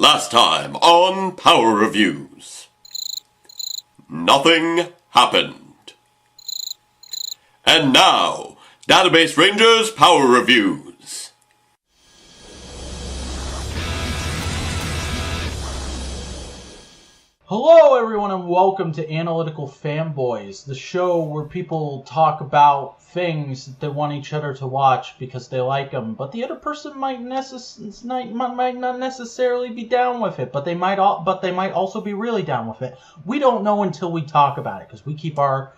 Last time on Power Reviews. Nothing happened. And now, Database Rangers Power Reviews. Hello everyone and welcome to Analytical Fanboys, the show where people talk about things that they want each other to watch because they like them, but the other person might not necessarily be down with it, but they might also be really down with it. We don't know until we talk about it because we keep our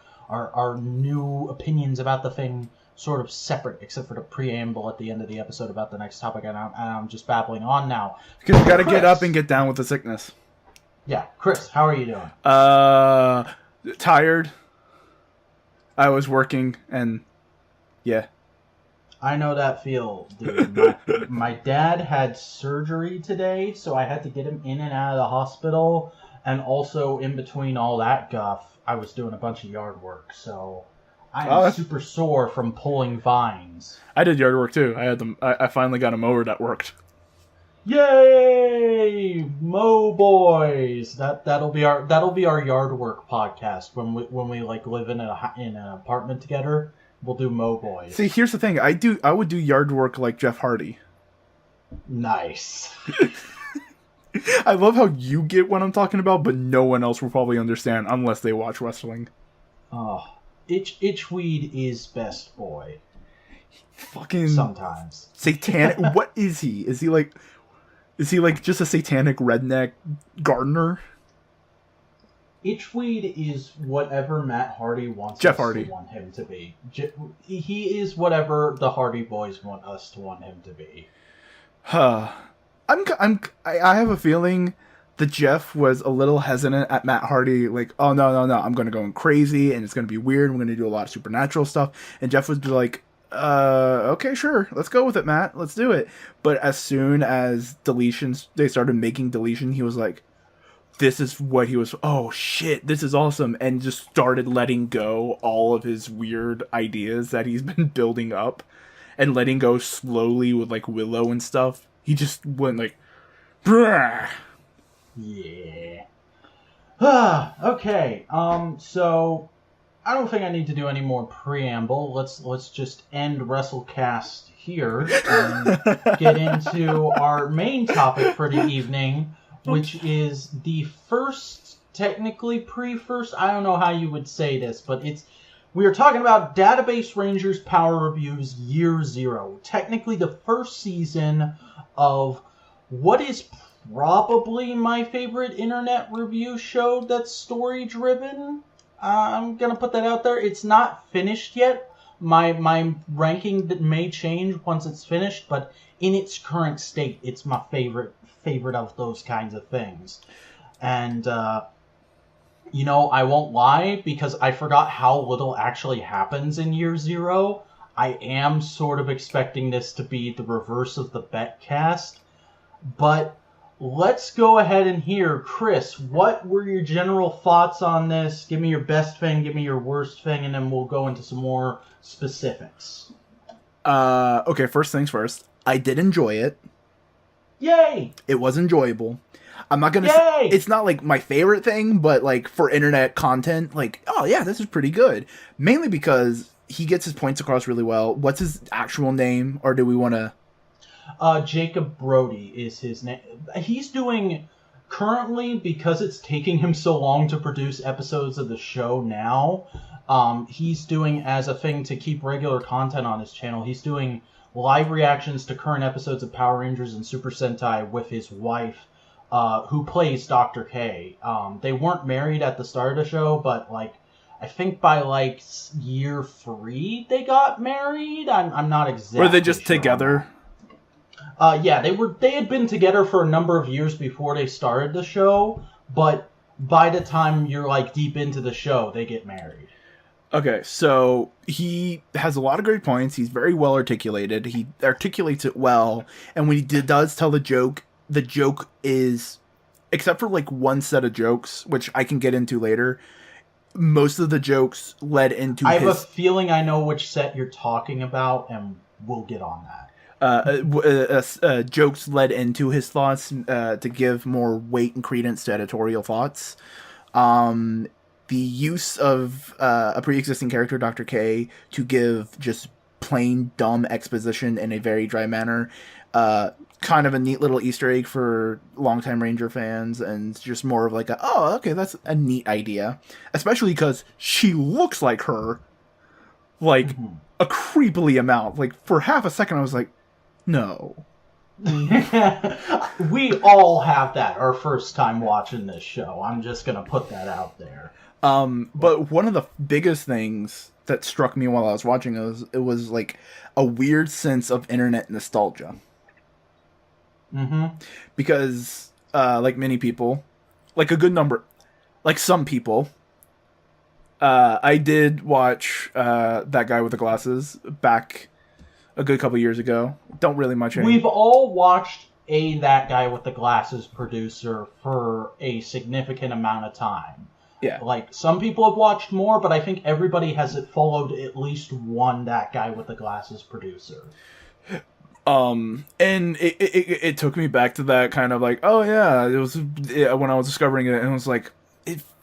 new opinions about the thing sort of separate, except for the preamble at the end of the episode about the next topic, and I'm just babbling on now. Because you gotta get up and get down with the sickness. Yeah, Chris, how are you doing? Tired. I was working, and yeah. I know that feel, dude. My dad had surgery today, so I had to get him in and out of the hospital, and also in between all that guff, I was doing a bunch of yard work, so I'm super sore from pulling vines. I did yard work too. I finally got a mower that worked. Yay, Mo Boys! That'll be our yard work podcast when we like live in an apartment together. We'll do Mo Boys. See, here's the thing. I would do yard work like Jeff Hardy. Nice. I love how you get what I'm talking about, but no one else will probably understand unless they watch wrestling. Oh, Itchweed is best boy. Fucking sometimes satanic. What is he? Is he like just a satanic redneck gardener? Itchweed is whatever Matt Hardy wants Jeff us Hardy. to want him to be. He is whatever the Hardy Boys want us to want him to be. I have a feeling that Jeff was a little hesitant at Matt Hardy, like, oh no, I'm gonna go crazy and it's gonna be weird. I'm gonna do a lot of supernatural stuff, and Jeff was like, okay, sure, let's go with it, Matt, let's do it. But as soon as they started making deletion, he was like, oh shit, this is awesome, and just started letting go all of his weird ideas that he's been building up, and letting go slowly with like Willow and stuff. He just went like, bruh. Yeah. Okay, so I don't think I need to do any more preamble. Let's just end WrestleCast here and get into our main topic for the evening, which is the first, technically pre-first, I don't know how you would say this, but we are talking about Database Rangers Power Reviews Year Zero. Technically the first season of what is probably my favorite internet review show that's story-driven. I'm going to put that out there. It's not finished yet. My ranking may change once it's finished, but in its current state, it's my favorite of those kinds of things. And, I won't lie, because I forgot how little actually happens in Year Zero. I am sort of expecting this to be the reverse of the Betcast. But let's go ahead and hear, Chris, what were your general thoughts on this? Give me your best thing, give me your worst thing, and then we'll go into some more specifics. Okay, first things first. I did enjoy it. Yay! It was enjoyable. I'm not gonna say it's not like my favorite thing, but like for internet content, like, oh yeah, this is pretty good. Mainly because he gets his points across really well. What's his actual name, or do we want to? Jacob Brody is his name. He's doing, currently, because it's taking him so long to produce episodes of the show now, he's doing, as a thing to keep regular content on his channel, he's doing live reactions to current episodes of Power Rangers and Super Sentai with his wife, who plays Dr. K. They weren't married at the start of the show, but, like, I think by, like, year 3 they got married? I'm not exactly Were they just sure together? Yeah, they had been together for a number of years before they started the show, but by the time you're like deep into the show, they get married. Okay, so he has a lot of great points. He's very well articulated. He articulates it well, and when he does tell the joke is, except for like one set of jokes, which I can get into later, most of the jokes led into I have a feeling I know which set you're talking about, and we'll get on that. jokes led into his thoughts to give more weight and credence to editorial thoughts. The use of a pre-existing character, Dr. K, to give just plain dumb exposition in a very dry manner. Kind of a neat little Easter egg for longtime Ranger fans, and just more of like oh, okay, that's a neat idea. Especially because she looks like her, like, a creepily amount. Like, for half a second, I was like, no. We all have that our first time watching this show. I'm just gonna put that out there. But one of the biggest things that struck me while I was watching it was like a weird sense of internet nostalgia. Because, like many people, like a good number, like some people, I did watch That Guy with the Glasses back a good couple years ago. Don't really much anymore. We've all watched That Guy with the Glasses producer for a significant amount of time. Yeah. Like, some people have watched more, but I think everybody has followed at least one That Guy with the Glasses producer. And it took me back to that kind of like, oh yeah, it was when I was discovering it, and it was like,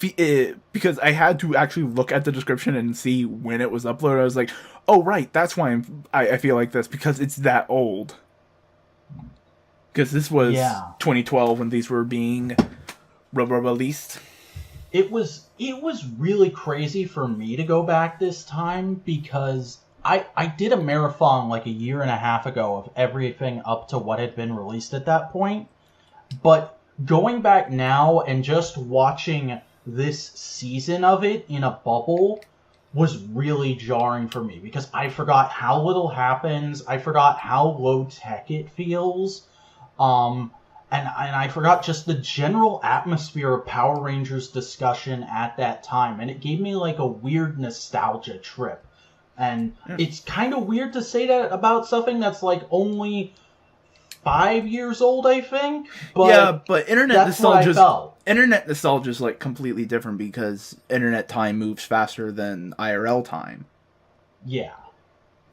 because I had to actually look at the description and see when it was uploaded. I was like, oh right, that's why I feel like this, because it's that old. Because this was 2012 when these were being released. It was really crazy for me to go back this time, because I did a marathon like a year and a half ago of everything up to what had been released at that point. But going back now and just watching this season of it in a bubble was really jarring for me, because I forgot how little happens. I forgot how low tech it feels. And I forgot just the general atmosphere of Power Rangers discussion at that time. And it gave me like a weird nostalgia trip. And it's kind of weird to say that about something that's like only 5 years old, I think. But yeah, but internet nostalgia is like completely different, because internet time moves faster than IRL time. Yeah.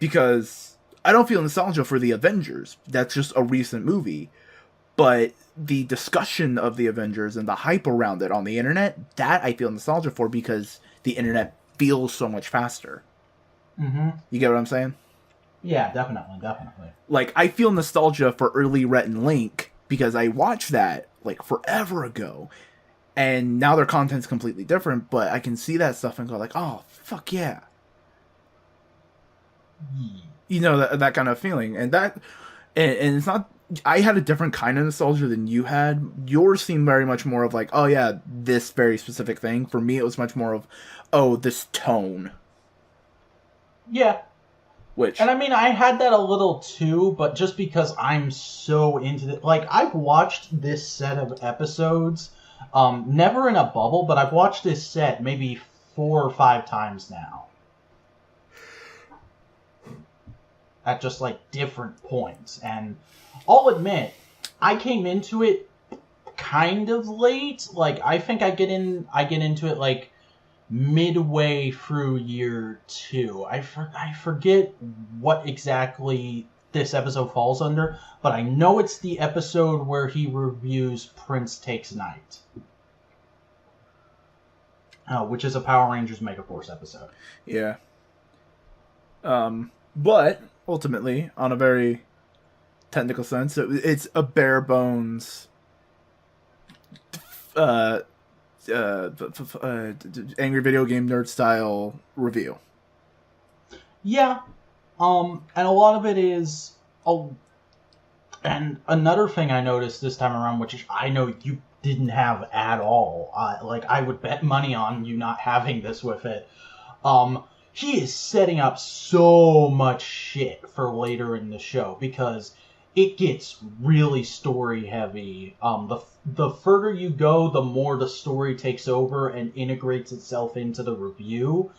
Because I don't feel nostalgia for the Avengers. That's just a recent movie. But the discussion of the Avengers and the hype around it on the internet, that I feel nostalgia for, because the internet feels so much faster. You get what I'm saying? Yeah, definitely. Like, I feel nostalgia for early Rhett and Link, because I watched that, like, forever ago. And now their content's completely different, but I can see that stuff and go like, oh, fuck yeah. You know, that kind of feeling. And it's not... I had a different kind of nostalgia than you had. Yours seemed very much more of like, oh yeah, this very specific thing. For me, it was much more of, oh, this tone. Yeah. And I mean, I had that a little too, but just because I'm so into it. Like, I've watched this set of episodes, never in a bubble, but I've watched this set maybe 4 or 5 times now. At just, like, different points. And I'll admit, I came into it kind of late. Like, I think I get into it, like, midway through year 2. I forget what exactly this episode falls under, but I know it's the episode where he reviews Prince Takes Night, which is a Power Rangers Megaforce episode. Yeah. But ultimately, on a very technical sense, it's a bare bones angry video game nerd style review. Yeah. And a lot of it is... and another thing I noticed this time around, which I know you didn't have at all, like, I would bet money on you not having this with it, he is setting up so much shit for later in the show, because it gets really story heavy. The further you go, the more the story takes over and integrates itself into the review.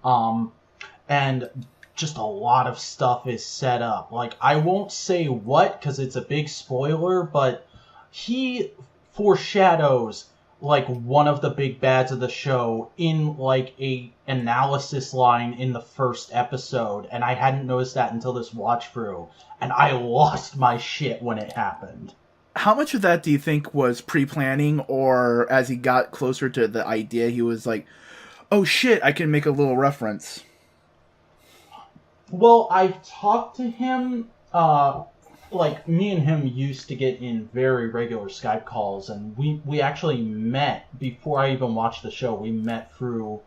And just a lot of stuff is set up. Like, I won't say what, because it's a big spoiler, but he foreshadows like one of the big bads of the show in like a analysis line in the first episode, and I hadn't noticed that until this watch through, and I lost my shit when it happened. How much of that do you think was pre-planning, or as he got closer to the idea, he was like, oh shit, I can make a little reference? Well, I've talked to him, like, me and him used to get in very regular Skype calls, and we actually met, before I even watched the show, we met through,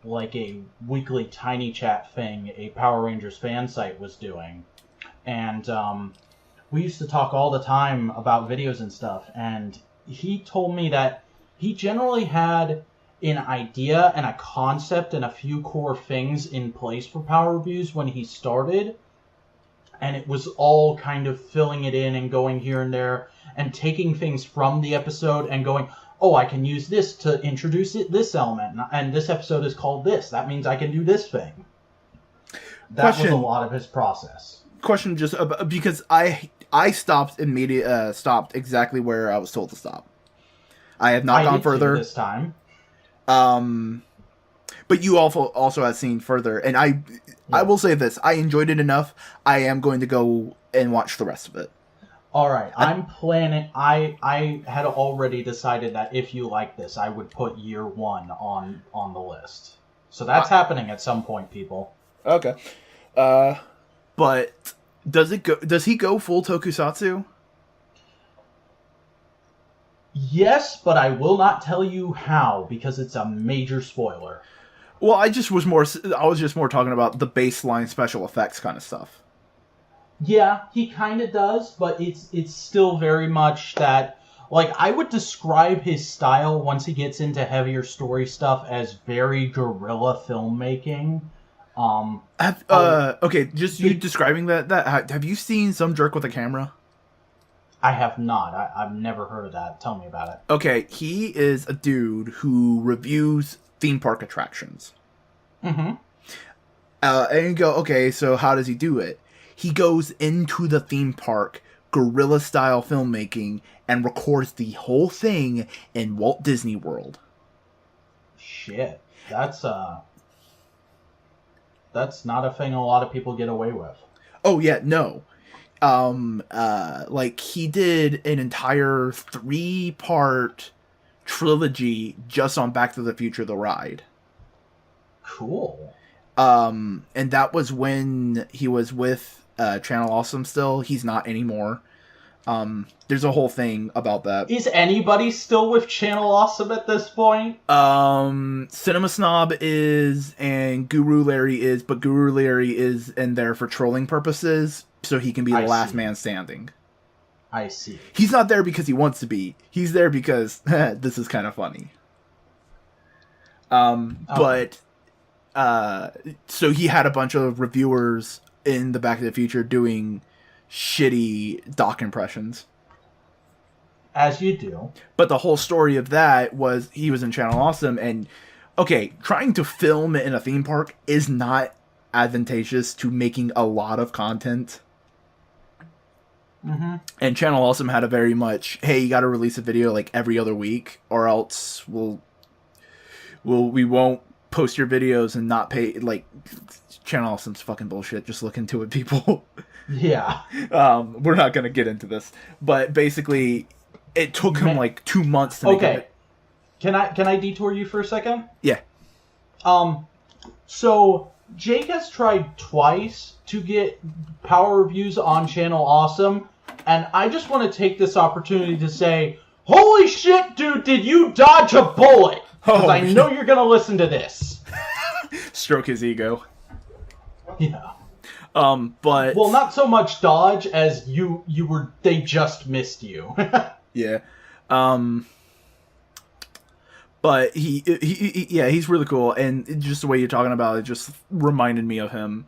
like, a weekly Tiny Chat thing a Power Rangers fan site was doing. And, we used to talk all the time about videos and stuff, and he told me that he generally had an idea and a concept and a few core things in place for Power Reviews when he started, and it was all kind of filling it in and going here and there and taking things from the episode and going, oh, I can use this to introduce this element, and this episode is called this. That means I can do this thing. That was a lot of his process. Question, just because I stopped stopped exactly where I was told to stop. I have not gone further this time. But you also had seen further, and I will say this: I enjoyed it enough. I am going to go and watch the rest of it. All right, I'm planning. I had already decided that if you like this, I would put year one on the list. So that's happening at some point, people. Okay. But does he go full tokusatsu? Yes, but I will not tell you how, because it's a major spoiler. Well, I was just more talking about the baseline special effects kind of stuff. Yeah, he kind of does, but it's still very much that, like, I would describe his style once he gets into heavier story stuff as very guerrilla filmmaking. Okay, just you describing that. Have you seen Some Jerk with a Camera? I have not. I've never heard of that. Tell me about it. Okay, he is a dude who reviews theme park attractions. Mm-hmm. And you go, okay, so how does he do it? He goes into the theme park, guerrilla-style filmmaking, and records the whole thing in Walt Disney World. Shit. That's not a thing a lot of people get away with. Oh, yeah, no. Like, he did an entire 3-part trilogy just on Back to the Future, the ride. Cool. And that was when he was with Channel Awesome still. He's not anymore. There's a whole thing about that. Is anybody still with Channel Awesome at this point? Cinema Snob is, and Guru Larry is, but Guru Larry is in there for trolling purposes, so he can be the last man standing. I see. He's not there because he wants to be. He's there because this is kind of funny. But so he had a bunch of reviewers in the Back to the Future doing shitty Doc impressions. As you do. But the whole story of that was he was in Channel Awesome, and okay, trying to film in a theme park is not advantageous to making a lot of content. Mm-hmm. And Channel Awesome had a very much, hey, you got to release a video like every other week, or else we won't post your videos and not pay. Like, Channel Awesome's fucking bullshit. Just look into it, people. Yeah. We're not gonna get into this, but basically, it took him like 2 months to make it. Can I detour you for a second? Yeah. So Jake has tried twice to get Power Reviews on Channel Awesome, and I just want to take this opportunity to say, holy shit, dude, did you dodge a bullet? Because I know you're gonna listen to this. Stroke his ego. Yeah. But well, not so much dodge as they just missed you. Yeah. But he's really cool, and just the way you're talking about it just reminded me of him.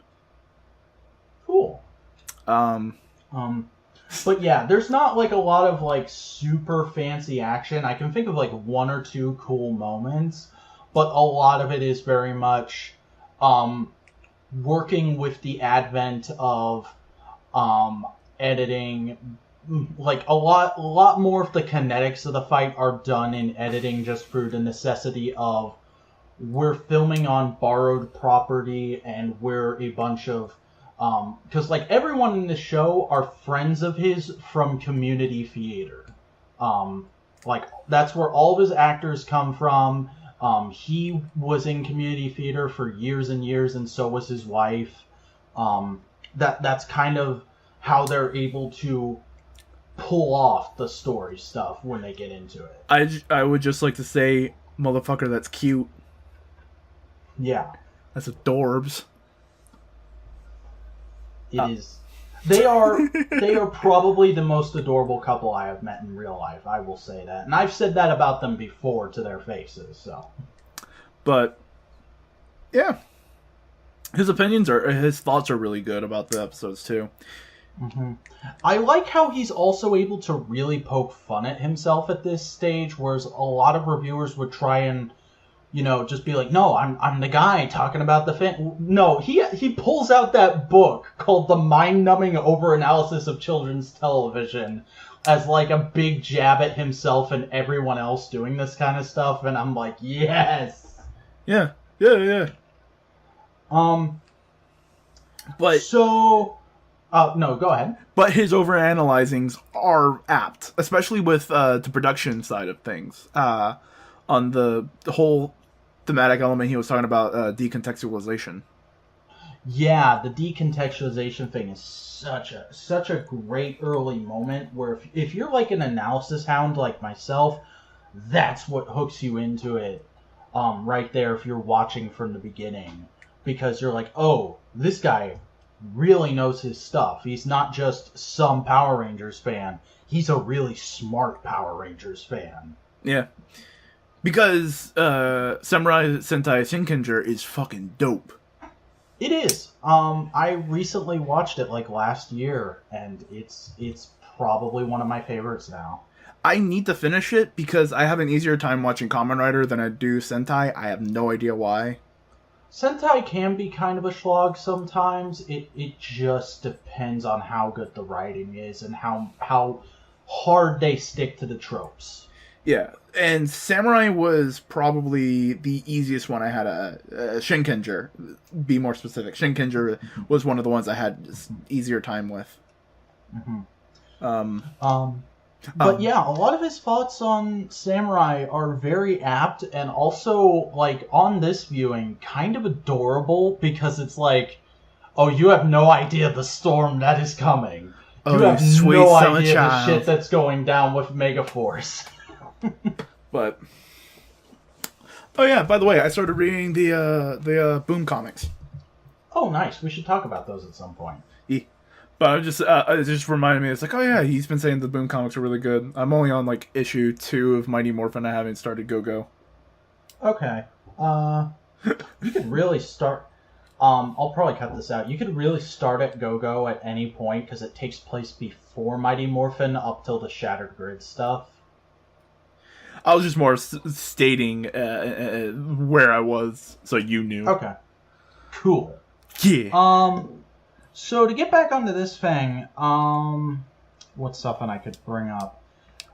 Cool. But yeah, there's not like a lot of like super fancy action. I can think of like one or two cool moments, but a lot of it is very much working with the advent of editing, like a lot more of the kinetics of the fight are done in editing just through the necessity of we're filming on borrowed property and we're a bunch of because like everyone in the show are friends of his from community theater. Like that's where all of his actors come from. He was in community theater for years and years, and so was his wife. That's kind of how they're able to pull off the story stuff when they get into it. I would just like to say, motherfucker, that's cute. Yeah. That's adorbs. It is. They are probably the most adorable couple I have met in real life. I will say that, and I've said that about them before to their faces. So, but yeah, his thoughts are really good about the episodes too. Mm-hmm. I like how he's also able to really poke fun at himself at this stage, whereas a lot of reviewers would try and, just be like, no, I'm the guy talking about the fan. No, he pulls out that book called The Mind-Numbing Over-Analysis of Children's Television as like a big jab at himself and everyone else doing this kind of stuff, and I'm like, yes. Yeah. But so, no, go ahead. But his overanalyzings are apt, especially with the production side of things. On the whole thematic element he was talking about, decontextualization. Yeah, the decontextualization thing is such a great early moment where if you're like an analysis hound like myself, that's what hooks you into it right there if you're watching from the beginning. Because you're like, oh, this guy really knows his stuff. He's not just some Power Rangers fan. He's a really smart Power Rangers fan. Yeah. Because Samurai Sentai Shinkenger is fucking dope. It is. I recently watched it like last year, and it's probably one of my favorites now. I need to finish it because I have an easier time watching Kamen Rider than I do Sentai. I have no idea why. Sentai can be kind of a slog sometimes. It just depends on how good the writing is and how hard they stick to the tropes. Yeah, and Samurai was probably the easiest one I had. Shinkenger, be more specific. Shinkenger was one of the ones I had easier time with. Mm-hmm. But yeah, a lot of his thoughts on Samurai are very apt, and also, like, on this viewing, kind of adorable, because it's like, oh, you have no idea the storm that is coming. You have no idea the shit that's going down with Megaforce. But, oh yeah, by the way, I started reading the Boom comics. Oh, nice. We should talk about those at some point. Yeah. But it just reminded me, it's like, oh yeah, he's been saying the Boom comics are really good. I'm only on like issue 2 of Mighty Morphin. I haven't started Go-Go. Okay. You could really start... I'll probably cut this out. You could really start at Go-Go at any point, because it takes place before Mighty Morphin up till the Shattered Grid stuff. I was just more stating where I was, so you knew. Okay. Cool. Yeah. So to get back onto this thing, what's something I could bring up?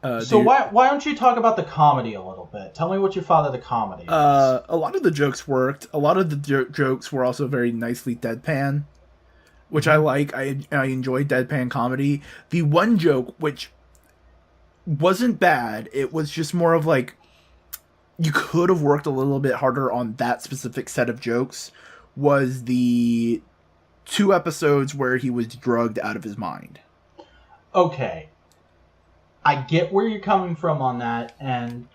Why don't you talk about the comedy a little bit? Tell me what you thought of the comedy. A lot of the jokes worked. A lot of the jokes were also very nicely deadpan, which I like. I enjoy deadpan comedy. The one joke, which wasn't bad, it was just more of like, you could have worked a little bit harder on that specific set of jokes, was the 2 episodes where he was drugged out of his mind. Okay. I get where you're coming from on that, and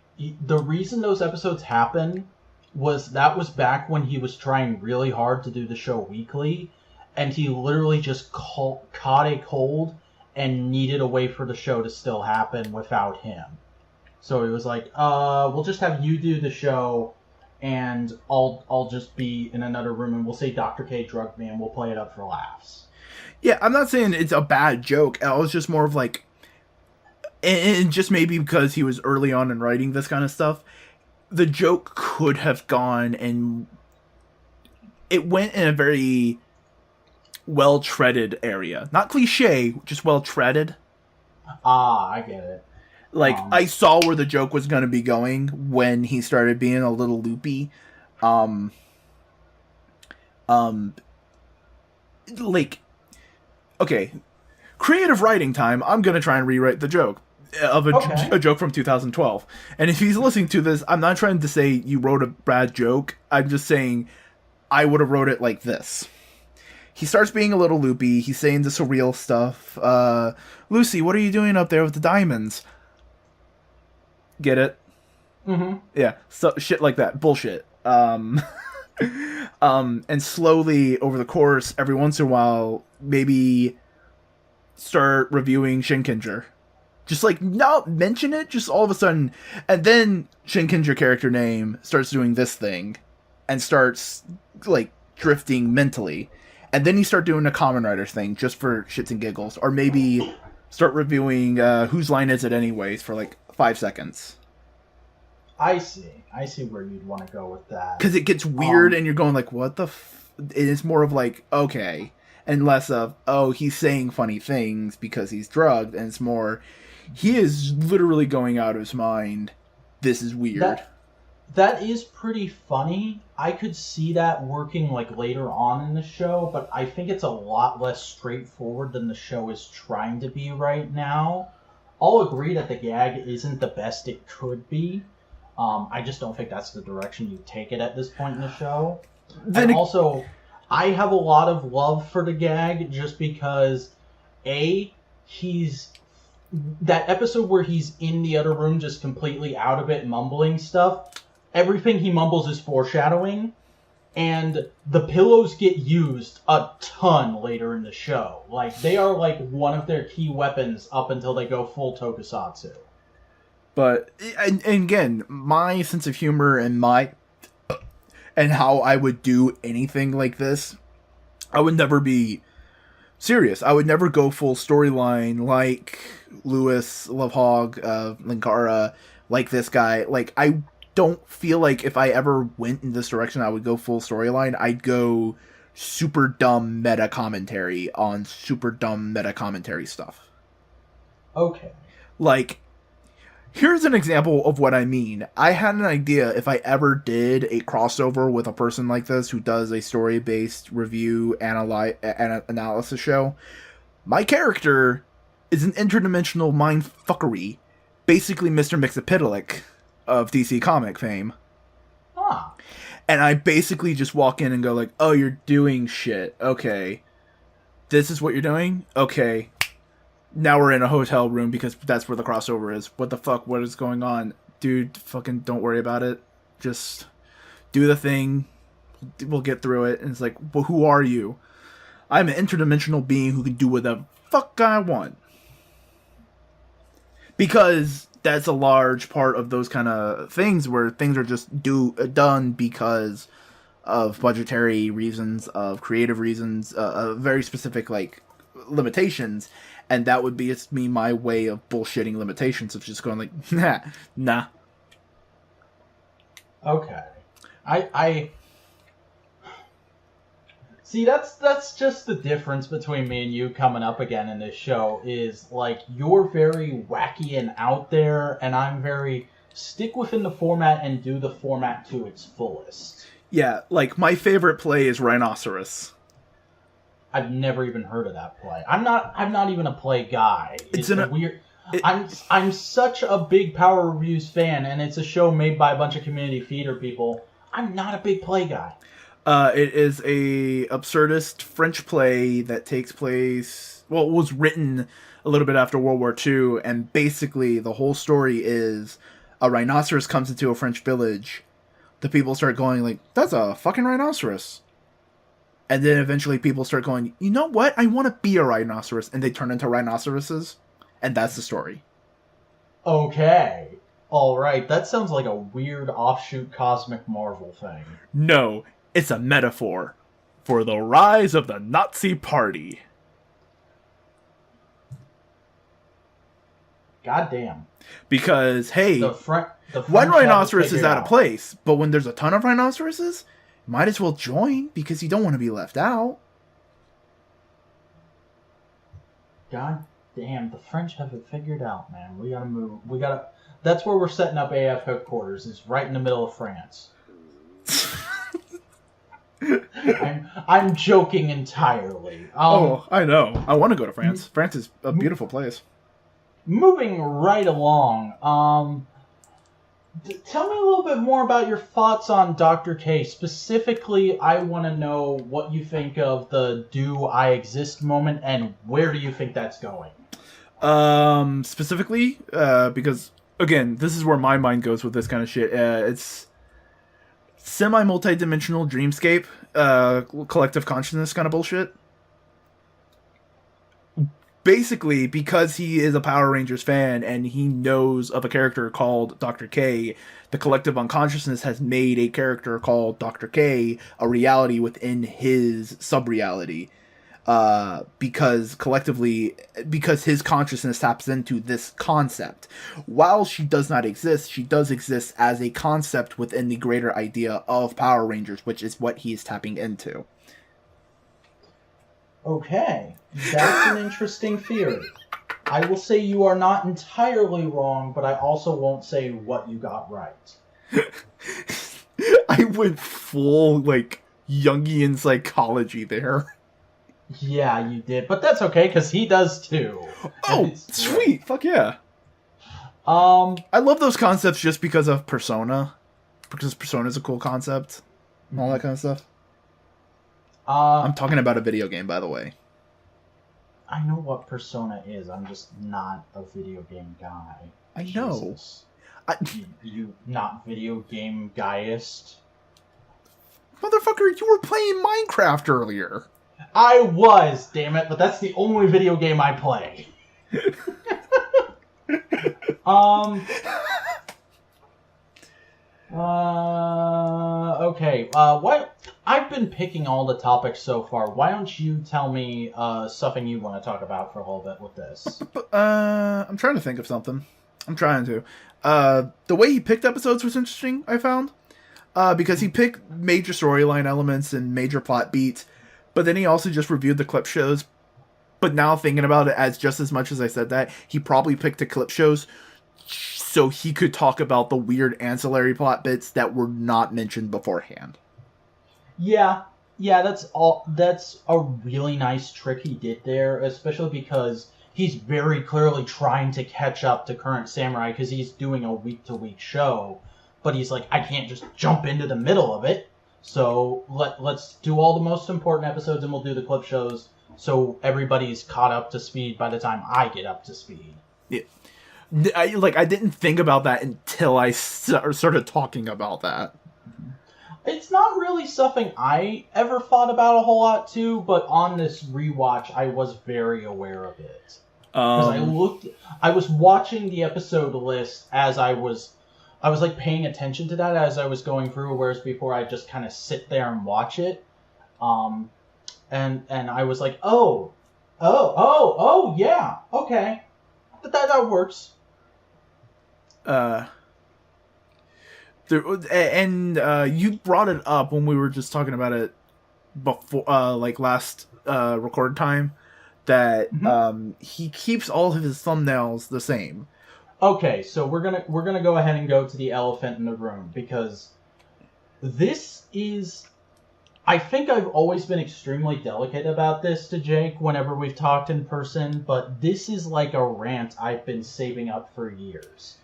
the reason those episodes happen was back when he was trying really hard to do the show weekly, and he literally just caught a cold and needed a way for the show to still happen without him. So he was like, we'll just have you do the show, and I'll just be in another room, and we'll say Dr. K drugged me, and we'll play it up for laughs. Yeah, I'm not saying it's a bad joke. I was just more of like, and just maybe because he was early on in writing this kind of stuff, the joke could have gone, and it went in a very well-treaded area. Not cliche, just well-treaded. I get it. Like, I saw where the joke was going to be going when he started being a little loopy. Like, okay, creative writing time. I'm going to try and rewrite the joke of a joke from 2012. And if he's listening to this, I'm not trying to say you wrote a bad joke. I'm just saying I would have wrote it like this. He starts being a little loopy. He's saying the surreal stuff. Lucy, what are you doing up there with the diamonds? Get it? Mm-hmm. Yeah, so shit like that. Bullshit. And slowly over the course, every once in a while, maybe start reviewing Shinkenger. Just like, not mention it, just all of a sudden. And then Shinkenger character name starts doing this thing and starts, like, drifting mentally. And then you start doing a Kamen Rider thing just for shits and giggles. Or maybe start reviewing Whose Line Is It Anyways for like 5 seconds. I see where you'd want to go with that. Because it gets weird and you're going like, what the It's more of like, okay. And less of, oh, he's saying funny things because he's drugged. And it's more, he is literally going out of his mind. This is weird. That is pretty funny. I could see that working like later on in the show, but I think it's a lot less straightforward than the show is trying to be right now. I'll agree that the gag isn't the best it could be. I just don't think that's the direction you take it at this point in the show. And also, I have a lot of love for the gag just because, that episode where he's in the other room just completely out of it, mumbling stuff, everything he mumbles is foreshadowing, and the pillows get used a ton later in the show. Like, they are like one of their key weapons up until they go full tokusatsu. But, and again, my sense of humor and how I would do anything like this, I would never be serious. I would never go full storyline like Lewis, Lovehog, Linkara, like this guy. Like, I don't feel like if I ever went in this direction, I would go full storyline. I'd go super dumb meta commentary on super dumb meta commentary stuff. Okay. Like, here's an example of what I mean. I had an idea if I ever did a crossover with a person like this who does a story-based review analysis show. My character is an interdimensional mindfuckery. Basically Mr. Mxyzptlk of DC comic fame. Huh. And I basically just walk in and go like, oh, you're doing shit. Okay. This is what you're doing? Okay. Now we're in a hotel room because that's where the crossover is. What the fuck? What is going on? Dude, fucking don't worry about it. Just do the thing. We'll get through it. And it's like, well, who are you? I'm an interdimensional being who can do whatever the fuck I want. Because that's a large part of those kind of things where things are just done because of budgetary reasons, of creative reasons, very specific, like, limitations. And that would be just my way of bullshitting limitations of just going like, nah. Okay. I see, that's just the difference between me and you coming up again in this show is, like, you're very wacky and out there, and I'm very stick within the format and do the format to its fullest. Yeah, like, my favorite play is Rhinoceros. I've never even heard of that play. I'm not even a play guy. I'm such a big Power Reviews fan, and it's a show made by a bunch of community theater people. I'm not a big play guy. It is a absurdist French play that takes place... Well, it was written a little bit after World War II, and basically the whole story is a rhinoceros comes into a French village. The people start going like, that's a fucking rhinoceros. And then eventually people start going, you know what? I want to be a rhinoceros. And they turn into rhinoceroses. And that's the story. Okay. Alright, that sounds like a weird offshoot cosmic Marvel thing. No, it's a metaphor for the rise of the Nazi Party. Goddamn. Because, hey, the one rhinoceros is out of place. But when there's a ton of rhinoceroses, might as well join because you don't want to be left out. God Damn, the French have it figured out, man. We gotta move. That's where we're setting up AF headquarters, is right in the middle of France. I'm joking entirely. I know. I want to go to France. France is a beautiful place. Moving right along, tell me a little bit more about your thoughts on Dr. K. Specifically, I want to know what you think of the "Do I Exist" moment, and where do you think that's going? Specifically, because again, this is where my mind goes with this kind of shit. It's semi-multi-dimensional dreamscape, collective consciousness kind of bullshit. Basically, because he is a Power Rangers fan and he knows of a character called Dr. K, the collective unconsciousness has made a character called Dr. K a reality within his sub-reality. Because his consciousness taps into this concept. While she does not exist, she does exist as a concept within the greater idea of Power Rangers, which is what he is tapping into. Okay, that's an interesting theory. I will say you are not entirely wrong, but I also won't say what you got right. I went full, Jungian psychology there. Yeah, you did, but that's okay, because he does too. Oh, sweet! Fuck yeah! I love those concepts just because of Persona. Because Persona is a cool concept. And all that kind of stuff. I'm talking about a video game, by the way. I know what Persona is. I'm just not a video game guy. I know. You not video game guyist? Motherfucker, you were playing Minecraft earlier. I was, damn it, but that's the only video game I play. Okay. What? I've been picking all the topics so far. Why don't you tell me something you want to talk about for a little bit with this? I'm trying to think of something. I'm trying to. The way he picked episodes was interesting, I found. Because he picked major storyline elements and major plot beats, but then he also just reviewed the clip shows. But now thinking about it, as just as much as I said that, he probably picked the clip shows so he could talk about the weird ancillary plot bits that were not mentioned beforehand. Yeah, that's all. That's a really nice trick he did there, especially because he's very clearly trying to catch up to Current Samurai because he's doing a week-to-week show. But he's like, I can't just jump into the middle of it. So let's do all the most important episodes and we'll do the clip shows so everybody's caught up to speed by the time I get up to speed. Yeah. I didn't think about that until I started talking about that. It's not really something I ever thought about a whole lot too, but on this rewatch, I was very aware of it. Because I was watching the episode list as I was paying attention to that as I was going through, whereas before I just kind of sit there and watch it. And I was like, oh, yeah, okay. That works. You brought it up when we were just talking about it before, last record time, that he keeps all of his thumbnails the same. Okay, so we're gonna go ahead and go to the elephant in the room, because this is... I think I've always been extremely delicate about this to Jake whenever we've talked in person, but this is like a rant I've been saving up for years.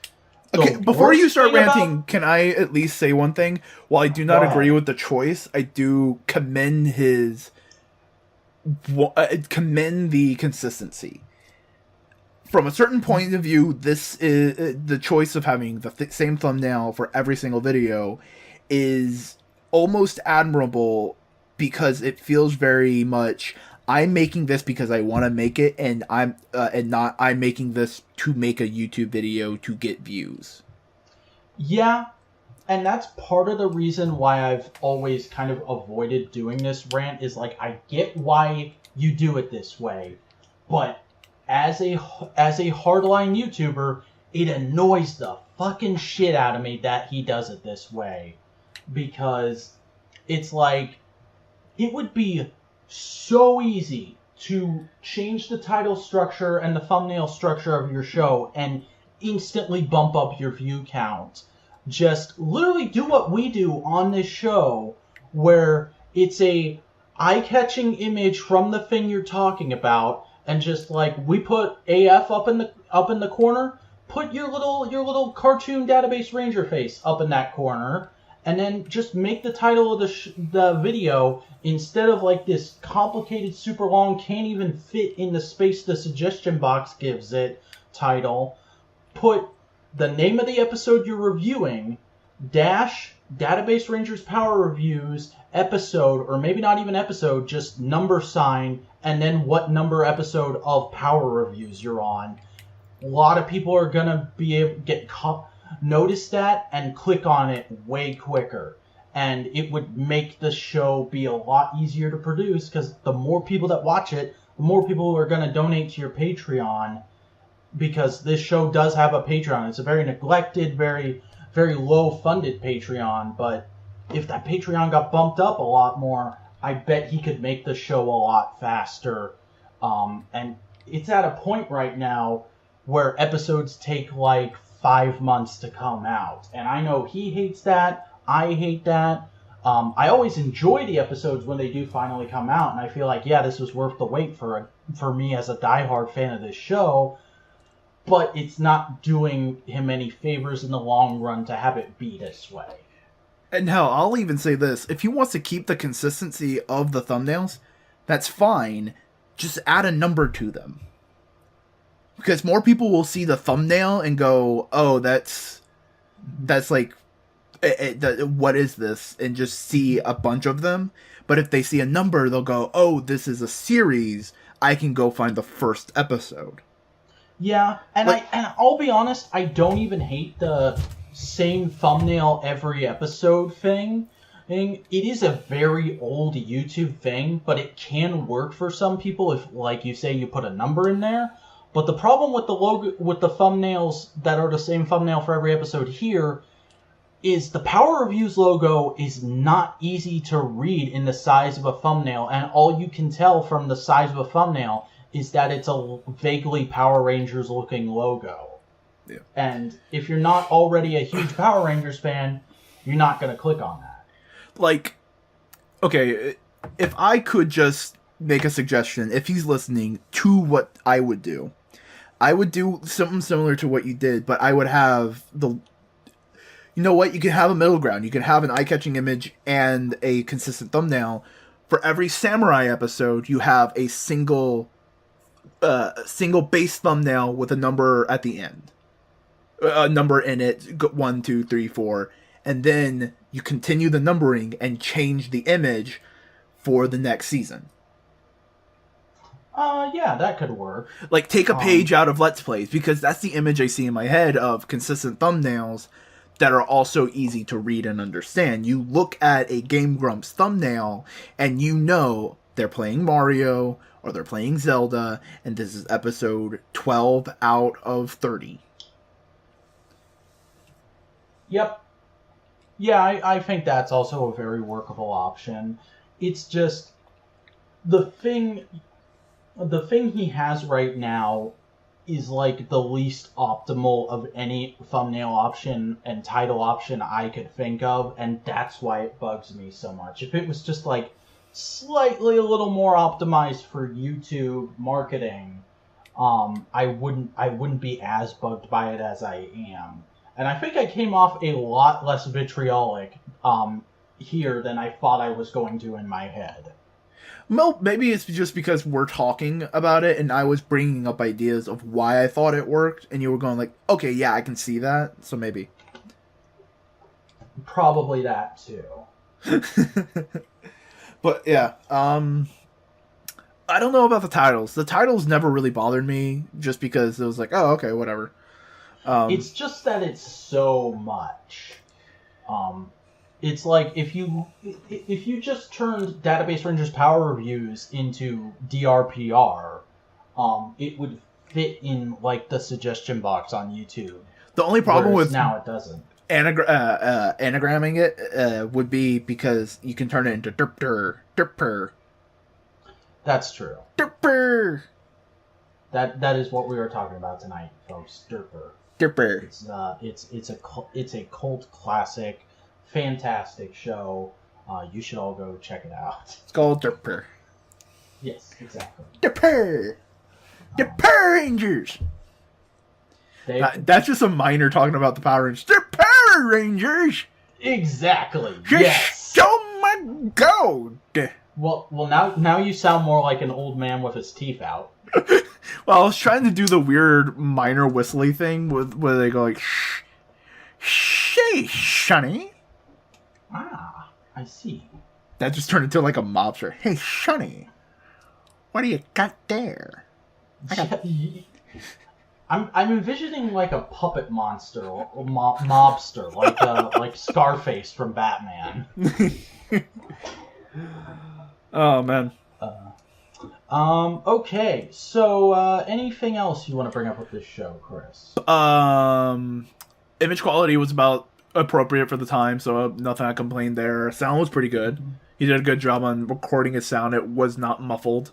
Okay, before you start ranting, can I at least say one thing? While I do not agree with the choice, I do commend the consistency. From a certain point of view, this is the choice of having the same thumbnail for every single video is almost admirable, because it feels very much I'm making this because I want to make it, and I'm making this to make a YouTube video to get views. Yeah, and that's part of the reason why I've always kind of avoided doing this rant, is like, I get why you do it this way, but as a hardline YouTuber, it annoys the fucking shit out of me that he does it this way. Because it's like, it would be so easy to change the title structure and the thumbnail structure of your show and instantly bump up your view count. Just literally do what we do on this show, where it's a eye-catching image from the thing you're talking about, and just like we put AF up in the corner, put your little cartoon Database Ranger face up in that corner, and then just make the title of the video, instead of like this complicated, super long, can't even fit in the space the suggestion box gives it title. Put the name of the episode you're reviewing, dash Database Rangers Power Reviews episode, or maybe not even episode, just number sign, and then what number episode of Power Reviews you're on. A lot of people are gonna be able to notice that and click on it way quicker, and it would make the show be a lot easier to produce, because the more people that watch it, the more people are gonna donate to your Patreon, because this show does have a Patreon. It's a very neglected, very, very low-funded Patreon, but if that Patreon got bumped up a lot more, I bet he could make the show a lot faster. And it's at a point right now where episodes take like 5 months to come out. And I know he hates that. I hate that. I always enjoy the episodes when they do finally come out, and I feel like, yeah, this was worth the wait for me as a diehard fan of this show. But it's not doing him any favors in the long run to have it be this way. And hell, I'll even say this. If he wants to keep the consistency of the thumbnails, that's fine. Just add a number to them. Because more people will see the thumbnail and go, oh, that's like, what is this? And just see a bunch of them. But if they see a number, they'll go, oh, this is a series. I can go find the first episode. Yeah, and I'll be honest, I don't even hate the same thumbnail every episode thing. It is a very old YouTube thing, but it can work for some people if, like you say, you put a number in there. But the problem with the thumbnails that are the same thumbnail for every episode here is the Power Reviews logo is not easy to read in the size of a thumbnail, and all you can tell from the size of a thumbnail is that it's a vaguely Power Rangers looking logo. Yeah. And if you're not already a huge Power Rangers fan, you're not going to click on that. Like, okay, if I could just make a suggestion, if he's listening, to what I would do something similar to what you did, but I would have you know what, you can have a middle ground. You can have an eye-catching image and a consistent thumbnail. For every samurai episode, you have a single base thumbnail with a number at the end. A number in it, 1, 2, 3, 4, and then you continue the numbering and change the image for the next season. Yeah, that could work. Like, take a page out of Let's Plays, because that's the image I see in my head of consistent thumbnails that are also easy to read and understand. You look at a Game Grumps thumbnail, and you know they're playing Mario, or they're playing Zelda, and this is episode 12 out of 30. Yep. Yeah, I think that's also a very workable option. It's just the thing he has right now is like the least optimal of any thumbnail option and title option I could think of, and that's why it bugs me so much. If it was just like slightly a little more optimized for YouTube marketing, I wouldn't be as bugged by it as I am. And I think I came off a lot less vitriolic here than I thought I was going to in my head. Well, maybe it's just because we're talking about it and I was bringing up ideas of why I thought it worked, and you were going like, okay, yeah, I can see that, so maybe. Probably that, too. But, yeah, I don't know about the titles. The titles never really bothered me, just because it was like, oh, okay, whatever. It's just that it's so much. It's like if you just turned Database Rangers Power Reviews into DRPR, it would fit in like the suggestion box on YouTube. The only problem with now it doesn't. Anagramming it would be because you can turn it into derpter. That's true. Derper. That is what we were talking about tonight, folks. Derper. It's a cult classic, fantastic show. You should all go check it out. It's called Derper. Yes, exactly. Derper. Derper Rangers. That's just a minor talking about the Power Rangers. Derper Rangers. Exactly. Just yes. Oh my god. Well, now you sound more like an old man with his teeth out. Well, I was trying to do the weird minor whistly thing where they go like, "Hey, Shunny." Ah, I see. That just turned into like a mobster. Hey, Shunny, what do you got there? I'm envisioning like a puppet monster or mobster, like Scarface from Batman. Oh man. Okay, so anything else you want to bring up with this show, Chris? Image quality was about appropriate for the time, so nothing I complained there. Sound was pretty good. He did a good job on recording his sound. It was not muffled,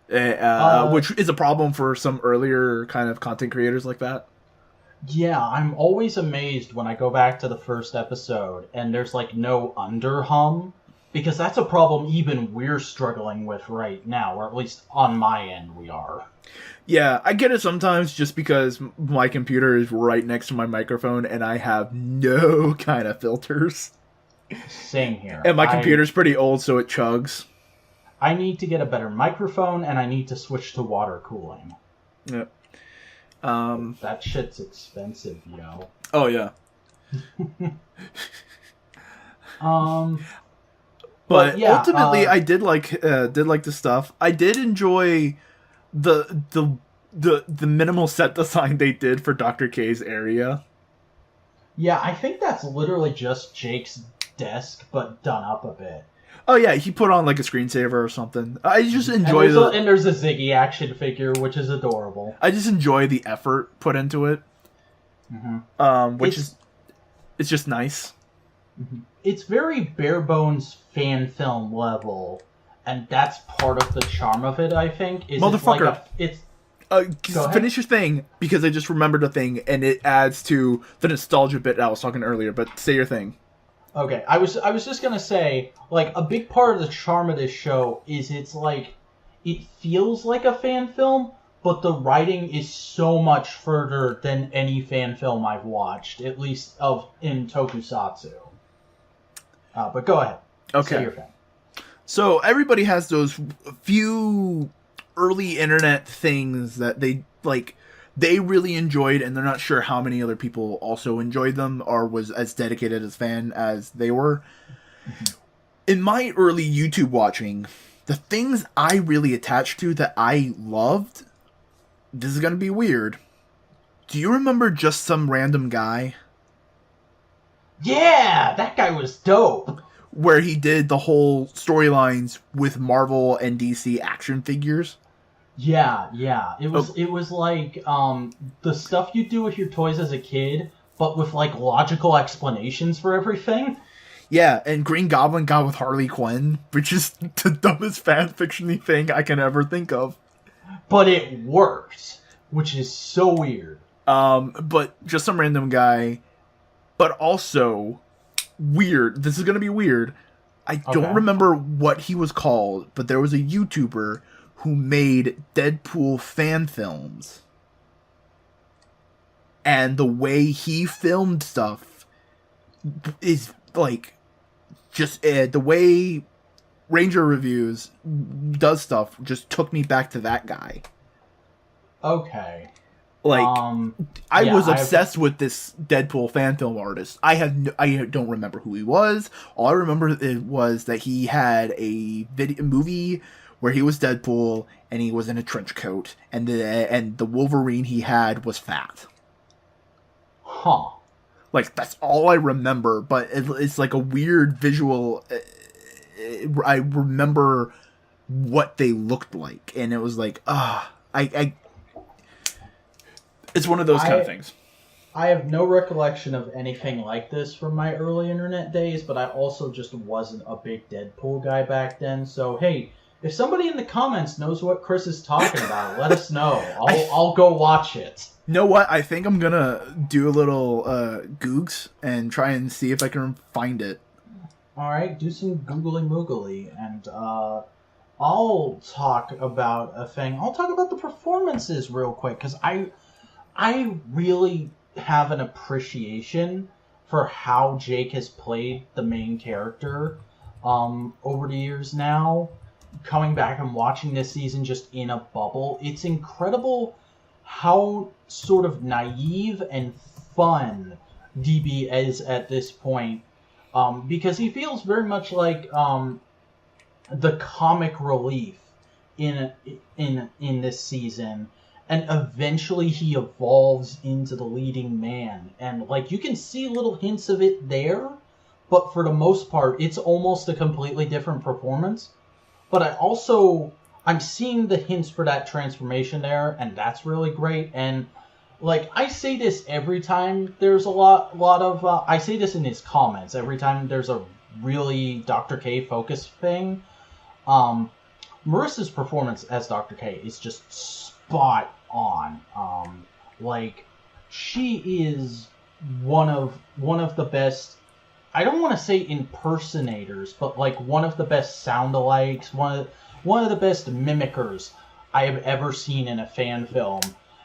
which is a problem for some earlier kind of content creators like that. Yeah, I'm always amazed when I go back to the first episode and there's like no under hum. Because that's a problem even we're struggling with right now, or at least on my end we are. Yeah, I get it sometimes just because my computer is right next to my microphone and I have no kind of filters. Same here. And my computer's pretty old, so it chugs. I need to get a better microphone, and I need to switch to water cooling. Yep. That shit's expensive, yo. Oh, yeah. But yeah, ultimately, I did like the stuff. I did enjoy the minimal set design they did for Dr. K's area. Yeah, I think that's literally just Jake's desk, but done up a bit. Oh yeah, he put on like a screensaver or something. I just enjoy and there's a Ziggy action figure, which is adorable. I just enjoy the effort put into it. Mm-hmm. It's just nice. It's very bare bones fan film level, and that's part of the charm of it. I think. Motherfucker, Go finish your thing because I just remembered a thing, and it adds to the nostalgia bit I was talking earlier. But say your thing. Okay, I was just gonna say, like, a big part of the charm of this show is it's like it feels like a fan film, but the writing is so much further than any fan film I've watched, at least in Tokusatsu. But go ahead. Okay. Say your thing. So everybody has those few early internet things that they really enjoyed, and they're not sure how many other people also enjoyed them or was as dedicated as fan as they were. In my early YouTube watching, the things I really attached to that I loved, this is going to be weird. Do you remember Just Some Random Guy? Yeah, that guy was dope. Where he did the whole storylines with Marvel and DC action figures. Yeah. It was like the stuff you do with your toys as a kid, but with like logical explanations for everything. Yeah, and Green Goblin got with Harley Quinn, which is the dumbest fanfiction-y thing I can ever think of. But it works, which is so weird. But Just Some Random Guy, but also weird. This is gonna be weird. I don't remember what he was called, but there was a YouTuber who made Deadpool fan films. And the way he filmed stuff is like just the way Ranger Reviews does stuff just took me back to that guy. Okay. Like I was obsessed with this Deadpool fan film artist. I don't remember who he was. All I remember was that he had a movie where he was Deadpool and he was in a trench coat, and the Wolverine he had was fat. Huh. Like, that's all I remember, but it's like a weird visual. I remember what they looked like, and it was like, it's one of those kind of things. I have no recollection of anything like this from my early internet days, but I also just wasn't a big Deadpool guy back then, so hey, If somebody in the comments knows what Chris is talking about, let us know. I'll go watch it. You know what? I think I'm gonna do a little googs and try and see if I can find it. All right, do some googly moogly, and I'll talk about a thing. I'll talk about the performances real quick, because I really have an appreciation for how Jake has played the main character over the years now. Coming back and watching this season just in a bubble, it's incredible how sort of naive and fun DB is at this point, because he feels very much like the comic relief in this season, and eventually he evolves into the leading man, and like you can see little hints of it there, but for the most part it's almost a completely different performance. But I'm seeing the hints for that transformation there, and that's really great. And like I say this every time there's a lot of I say this in his comments every time there's a really Dr. K focused thing. Marissa's performance as Dr. K is just spot on. Like she is one of the best, I don't want to say impersonators, but like one of the best sound-alikes, one of the best mimickers I have ever seen in a fan film,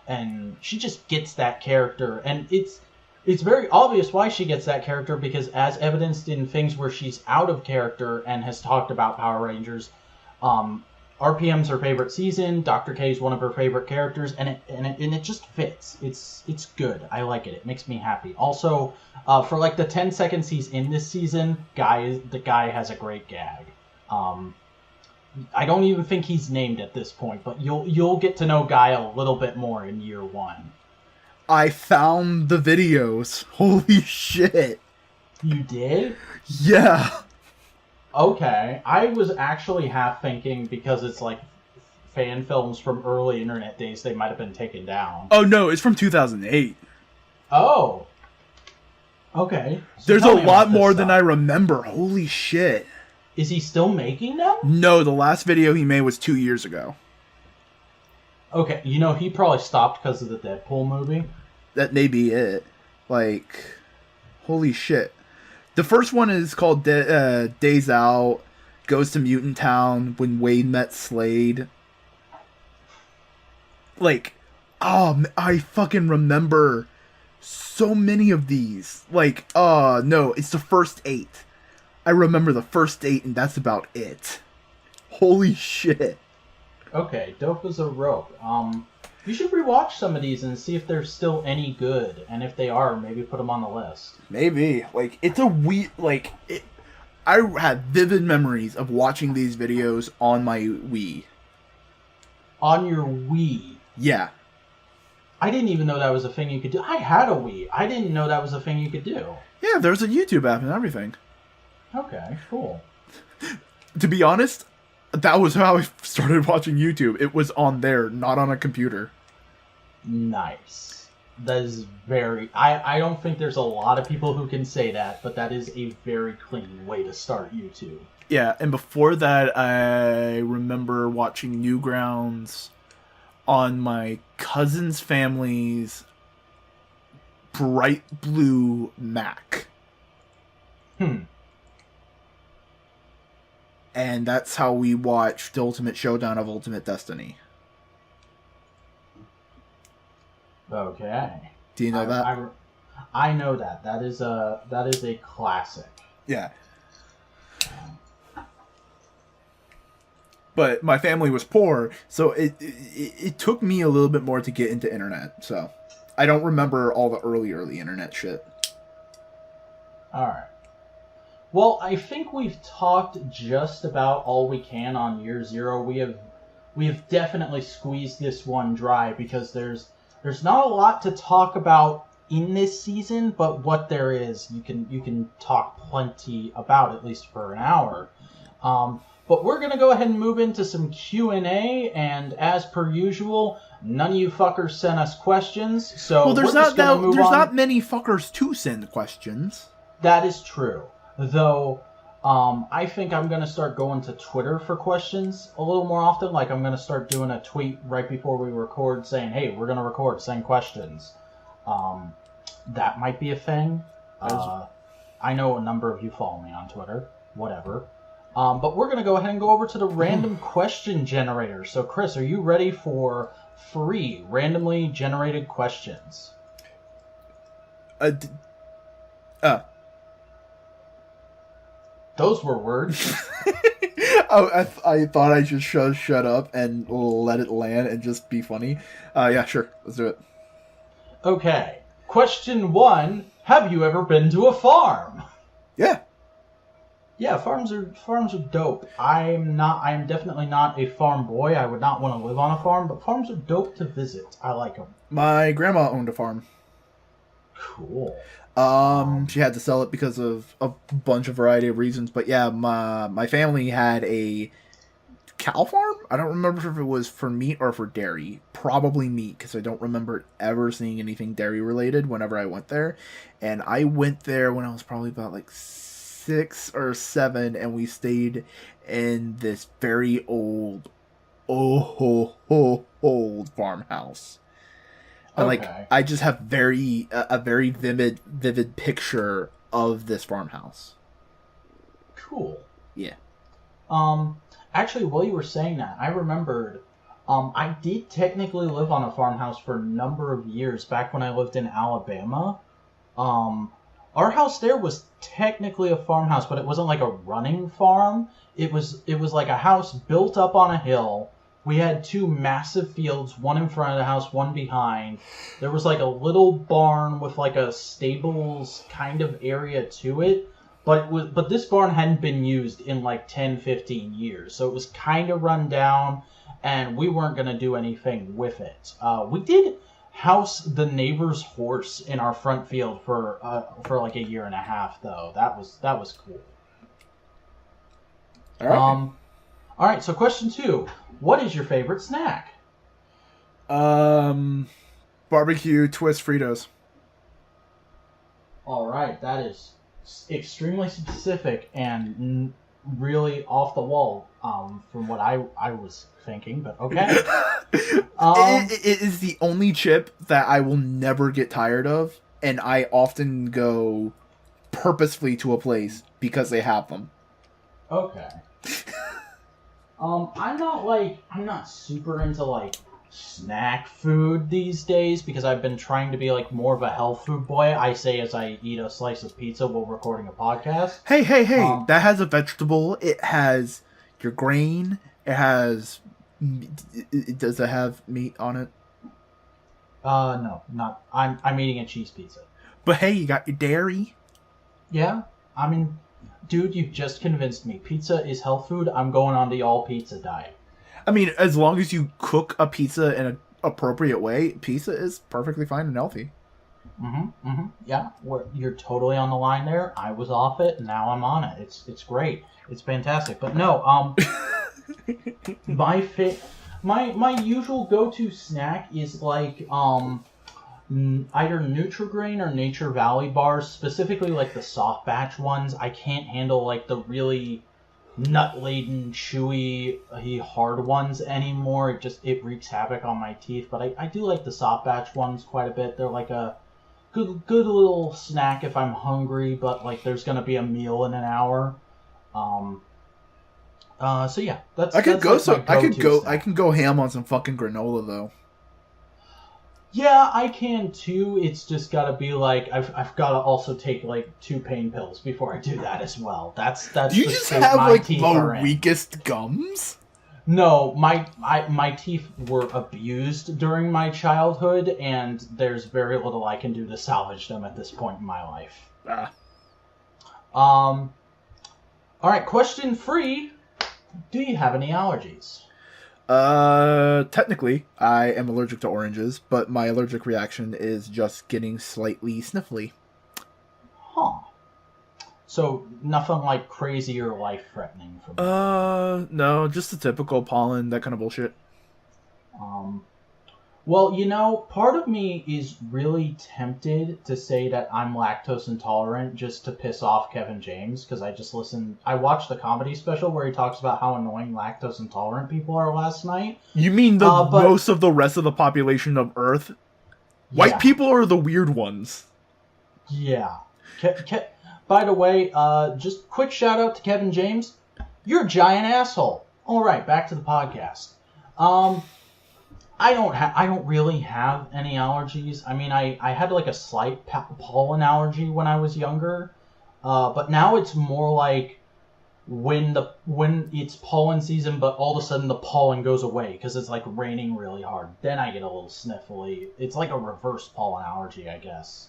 and she just gets that character, and it's very obvious why she gets that character, because as evidenced in things where she's out of character and has talked about Power Rangers, RPM's her favorite season, Dr. K is one of her favorite characters, and it just fits. It's good. I like it. It makes me happy. Also, for like the 10 seconds he's in this season, the guy has a great gag. I don't even think he's named at this point, but you'll get to know Guy a little bit more in year 1. I found the videos. Holy shit. You did? Yeah. Okay, I was actually half thinking, because it's like fan films from early internet days, they might have been taken down. Oh no, it's from 2008. Oh. Okay. So there's a lot more than I stuff. remember. Holy shit. Is he still making them? No, the last video he made was 2 years ago. Okay, he probably stopped because of the Deadpool movie. That may be it. Like, holy shit. The first one is called Days Out, goes to Mutant Town, when Wade met Slade. Like, I fucking remember so many of these. Like, no, it's the first 8. I remember the first 8, and that's about it. Holy shit. Okay, dope as a rope. You should rewatch some of these and see if they're still any good, and if they are, maybe put them on the list. Maybe. Like, it's a weird, like, I had vivid memories of watching these videos on my Wii. On your Wii? Yeah. I didn't even know that was a thing you could do. I had a Wii. I didn't know that was a thing you could do. Yeah, there's a YouTube app and everything. Okay, cool. To be honest, that was how I started watching YouTube. It was on there, not on a computer. Nice. That is very... I don't think there's a lot of people who can say that, but that is a very clean way to start YouTube. Yeah, and before that, I remember watching Newgrounds on my cousin's family's bright blue Mac. And that's how we watched Ultimate Showdown of Ultimate Destiny. Okay. Do you know that? I know that. That is a classic. Yeah. But my family was poor, so it took me a little bit more to get into internet. So I don't remember all the early internet shit. All right. Well, I think we've talked just about all we can on Year Zero. We have definitely squeezed this one dry, because there's not a lot to talk about in this season, but what there is, you can talk plenty about, at least for an hour. But we're gonna go ahead and move into some Q&A, and as per usual, none of you fuckers sent us questions, so well, there's there's not many fuckers to send questions. That is true. Though, I think I'm gonna start going to Twitter for questions a little more often. Like I'm gonna start doing a tweet right before we record saying, "Hey, we're gonna record. Send questions." That might be a thing. I know a number of you follow me on Twitter. Whatever. But we're gonna go ahead and go over to the random question generator. So, Chris, are you ready for free randomly generated questions? Those were words. I thought I should shut up and let it land and just be funny. Yeah, sure. Let's do it. Okay. Question 1. Have you ever been to a farm? Yeah. Yeah, farms are dope. I'm definitely not a farm boy. I would not want to live on a farm, but farms are dope to visit. I like them. My grandma owned a farm. Cool. She had to sell it because of a bunch of variety of reasons, but yeah, my family had a cow farm. I don't remember if it was for meat or for dairy. Probably meat, because I don't remember ever seeing anything dairy related whenever I went there. And I went there when I was probably about like 6 or 7, and we stayed in this very old farmhouse. And Okay. I just have a very vivid picture of this farmhouse. Cool. Yeah. Actually, while you were saying that, I remembered, I did technically live on a farmhouse for a number of years back when I lived in Alabama. Our house there was technically a farmhouse, but it wasn't like a running farm. It was like a house built up on a hill. We had 2 massive fields, one in front of the house, one behind. There was like a little barn with like a stables kind of area to it. But this barn hadn't been used in like 10, 15 years. So it was kind of run down, and we weren't going to do anything with it. We did house the neighbor's horse in our front field for like a year and a half, though. That was cool. All right. All right, so question 2. What is your favorite snack? Barbecue twist Fritos. All right, that is extremely specific and really off the wall from what I was thinking, but okay. It is the only chip that I will never get tired of, and I often go purposefully to a place because they have them. Okay. I'm not super into like snack food these days because I've been trying to be like more of a health food boy. I say as I eat a slice of pizza while recording a podcast. Hey, that has a vegetable. It has your grain. It has... Does it have meat on it? No, not. I'm eating a cheese pizza. But hey, you got your dairy. Yeah, I mean, dude, you've just convinced me. Pizza is health food. I'm going on the all pizza diet. I mean, as long as you cook a pizza in an appropriate way, pizza is perfectly fine and healthy. Yeah, you're totally on the line there. I was off it, and now I'm on it. It's great. It's fantastic. But no, my usual go-to snack is like either Nutri-Grain or Nature Valley bars, specifically like the soft batch ones. I can't handle like the really nut-laden, chewy, hard ones anymore. It wreaks havoc on my teeth. But I do like the soft batch ones quite a bit. They're like a good little snack if I'm hungry, but like there's gonna be a meal in an hour. So yeah, I can go ham on some fucking granola though. Yeah, I can too. It's just gotta be like I've gotta also take like 2 pain pills before I do that as well. That's. Do you just have like the weakest gums? No, my teeth were abused during my childhood, and there's very little I can do to salvage them at this point in my life. All right, question 3. Do you have any allergies? Technically, I am allergic to oranges, but my allergic reaction is just getting slightly sniffly. Huh. So, nothing like crazy or life-threatening for me? No, just the typical pollen, that kind of bullshit. Well, part of me is really tempted to say that I'm lactose intolerant just to piss off Kevin James, because I watched the comedy special where he talks about how annoying lactose intolerant people are last night. You mean most of the rest of the population of Earth? White people are the weird ones. Yeah. By the way, just quick shout out to Kevin James. You're a giant asshole. All right, back to the podcast. I don't really have any allergies. I mean, I had like a slight pollen allergy when I was younger, but now it's more like when it's pollen season, but all of a sudden the pollen goes away because it's like raining really hard. Then I get a little sniffly. It's like a reverse pollen allergy, I guess.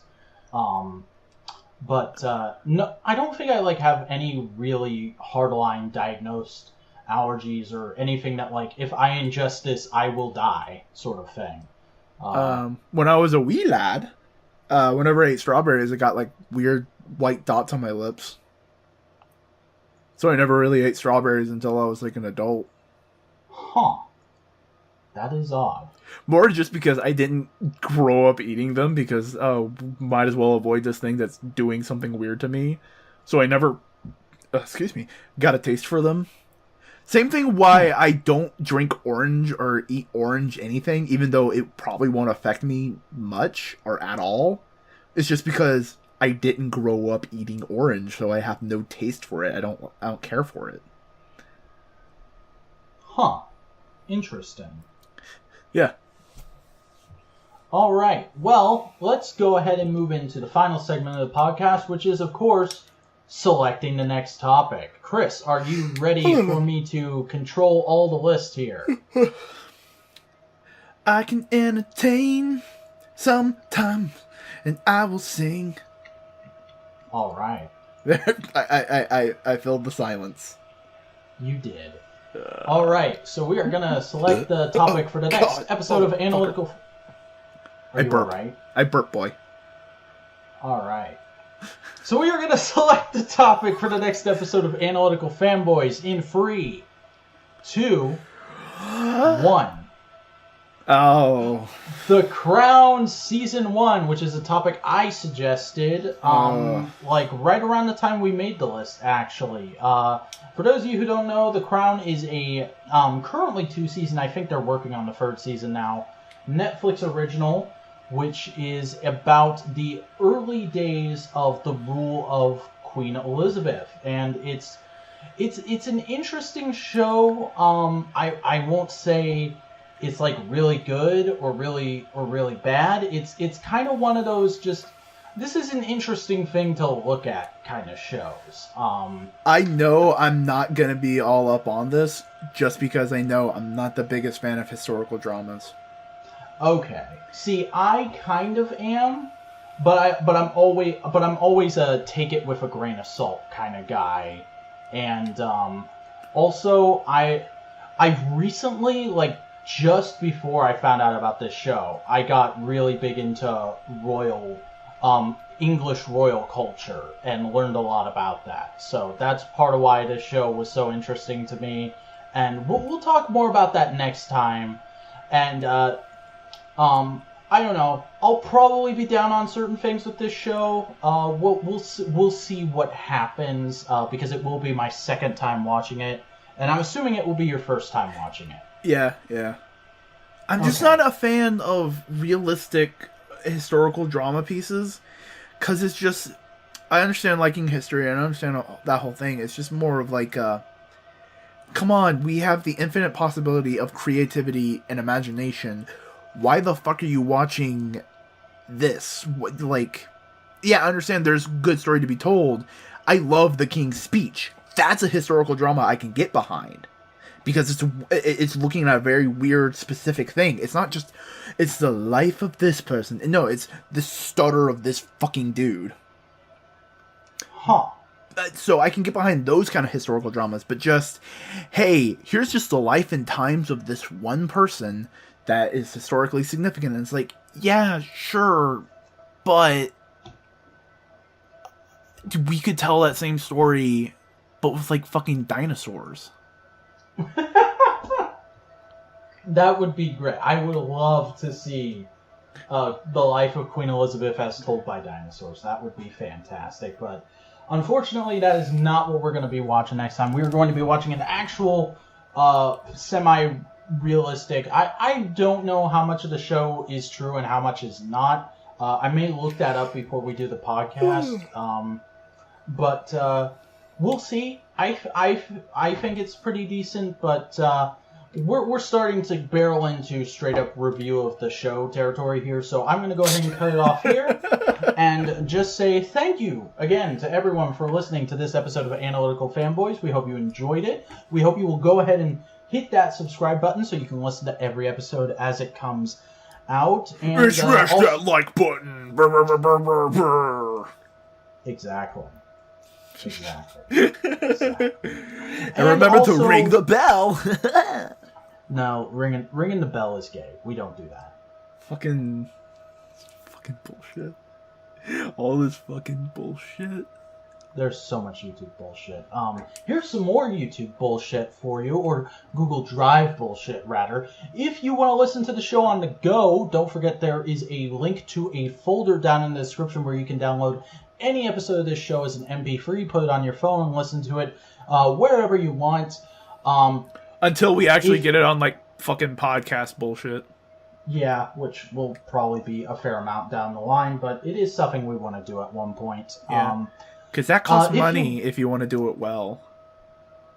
But no, I don't think I like have any really hardline diagnosed allergies or anything that like if I ingest this I will die sort of thing. When I was a wee lad, whenever I ate strawberries, I got like weird white dots on my lips. So I never really ate strawberries until I was like an adult. Huh. That is odd. More just because I didn't grow up eating them because might as well avoid this thing that's doing something weird to me. So I never got a taste for them. Same thing why I don't drink orange or eat orange anything, even though it probably won't affect me much or at all. It's just because I didn't grow up eating orange, so I have no taste for it. I don't care for it. Huh. Interesting. Yeah. All right. Well, let's go ahead and move into the final segment of the podcast, which is, of course, selecting the next topic. Chris, are you ready for me to control all the list here? I can entertain sometimes, and I will sing. All right. I filled the silence. You did. All right. So we are going to select the topic for the next episode of Analytical... I burp. Right? I burp, boy. All right. So we are going to select the topic for the next episode of Analytical Fanboys in 3, 2, 1. Oh. The Crown Season 1, which is a topic I suggested, like right around the time we made the list, actually. For those of you who don't know, The Crown is a currently 2-season, I think they're working on the 3rd season now, Netflix original, which is about the early days of the rule of Queen Elizabeth, and it's an interesting show. I won't say it's like really good or really bad. It's kind of one of those just this is an interesting thing to look at kind of shows. I know I'm not gonna be all up on this just because I know I'm not the biggest fan of historical dramas. Okay. See, I kind of am, but I'm always a take it with a grain of salt kind of guy. And also I recently, like just before I found out about this show, I got really big into English royal culture and learned a lot about that. So that's part of why this show was so interesting to me. And we'll talk more about that next time. And I don't know. I'll probably be down on certain things with this show. We'll see what happens because it will be my second time watching it, and I'm assuming it will be your first time watching it. Yeah. I'm just not a fan of realistic historical drama pieces because it's just I understand liking history and I understand that whole thing. It's just more of like come on, we have the infinite possibility of creativity and imagination. Why the fuck are you watching this? Yeah, I understand there's good story to be told. I love The King's Speech. That's a historical drama I can get behind. Because it's looking at a very weird, specific thing. It's not just, it's the life of this person. No, it's the stutter of this fucking dude. Huh. So I can get behind those kind of historical dramas. But just, hey, here's just the life and times of this one person that is historically significant. And it's like, yeah, sure, but we could tell that same story, but with like fucking dinosaurs. That would be great. I would love to see the life of Queen Elizabeth as told by dinosaurs. That would be fantastic. But unfortunately, that is not what we're going to be watching next time. We are going to be watching an actual semi-realistic... I don't know how much of the show is true and how much is not. I may look that up before we do the podcast. But we'll see. I think it's pretty decent, but... We're starting to barrel into straight up review of the show territory here, so I'm going to go ahead and cut it off here and just say thank you again to everyone for listening to this episode of Analytical Fanboys. We hope you enjoyed it. We hope you will go ahead and hit that subscribe button so you can listen to every episode as it comes out. And smash that like button. Brr, brr, brr, brr, brr, brr. Exactly. And remember also, to ring the bell. No, ringing the bell is gay. We don't do that. Fucking bullshit. All this fucking bullshit. There's so much YouTube bullshit. Here's some more YouTube bullshit for you, or Google Drive bullshit, rather. If you want to listen to the show on the go, don't forget there is a link to a folder down in the description where you can download any episode of this show as an MP3, put it on your phone, and listen to it wherever you want. Until we actually get it on, like, fucking podcast bullshit. Yeah, which will probably be a fair amount down the line, but it is something we want to do at one point. Yeah. Because that costs money if you want to do it well.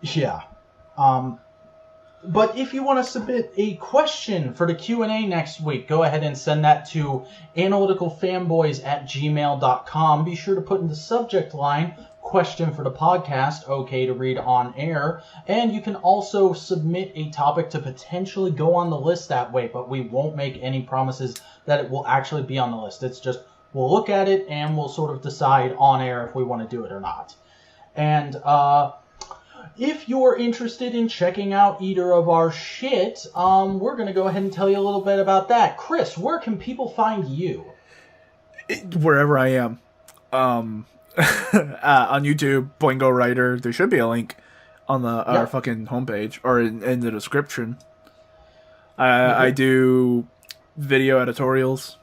Yeah. But if you want to submit a question for the Q&A next week, go ahead and send that to analyticalfanboys@gmail.com. Be sure to put in the subject line, question for the podcast, okay to read on air. And you can also submit a topic to potentially go on the list that way, but we won't make any promises that it will actually be on the list. It's just, we'll look at it and we'll sort of decide on air if we want to do it or not. And, if you're interested in checking out either of our shit, we're going to go ahead and tell you a little bit about that. Chris, where can people find you? Wherever I am. On YouTube, Boingo Writer. There should be a link on our fucking homepage or in the description. I do video editorials.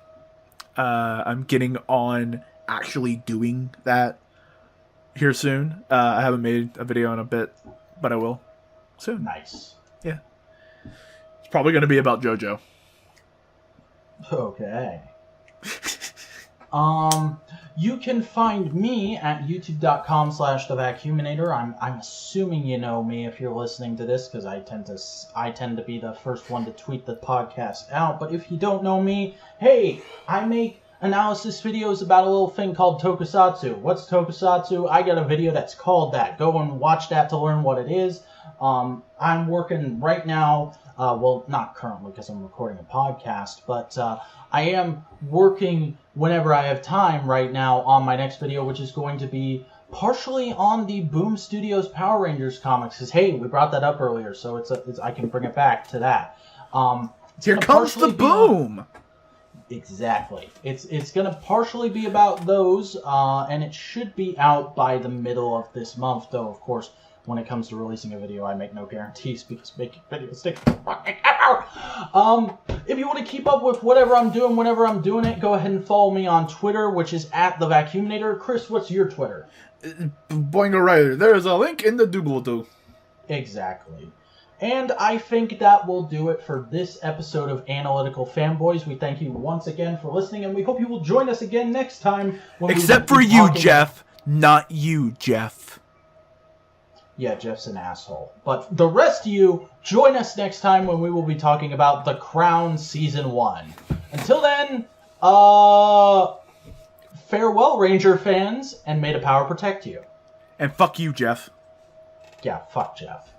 I'm getting on actually doing that here soon. I haven't made a video in a bit, but I will soon. Nice. Yeah. It's probably going to be about JoJo. Okay. You can find me at youtube.com/thevacuuminator. I'm assuming you know me if you're listening to this, because I tend to be the first one to tweet the podcast out. But if you don't know me, hey, I make analysis videos about a little thing called tokusatsu. What's tokusatsu? I got a video that's called that. Go and watch that to learn what it is. I'm working right now, well, not currently because I'm recording a podcast, but I am working whenever I have time right now on my next video, which is going to be partially on the Boom Studios Power Rangers comics. Because, hey, we brought that up earlier, so it's I can bring it back to that. Here comes the boom! Exactly. It's going to partially be about those, and it should be out by the middle of this month, though, of course, when it comes to releasing a video, I make no guarantees because making videos takes fucking ever. If you want to keep up with whatever I'm doing whenever I'm doing it, go ahead and follow me on Twitter, which is @thevacuuminator. Chris, what's your Twitter? Boingo Writer. There is a link in the doobly-doo. Exactly. And I think that will do it for this episode of Analytical Fanboys. We thank you once again for listening, and we hope you will join us again next time. Except for you, Jeff. Not you, Jeff. Yeah, Jeff's an asshole. But the rest of you, join us next time when we will be talking about The Crown Season 1. Until then, farewell, Ranger fans, and may the power protect you. And fuck you, Jeff. Yeah, fuck Jeff.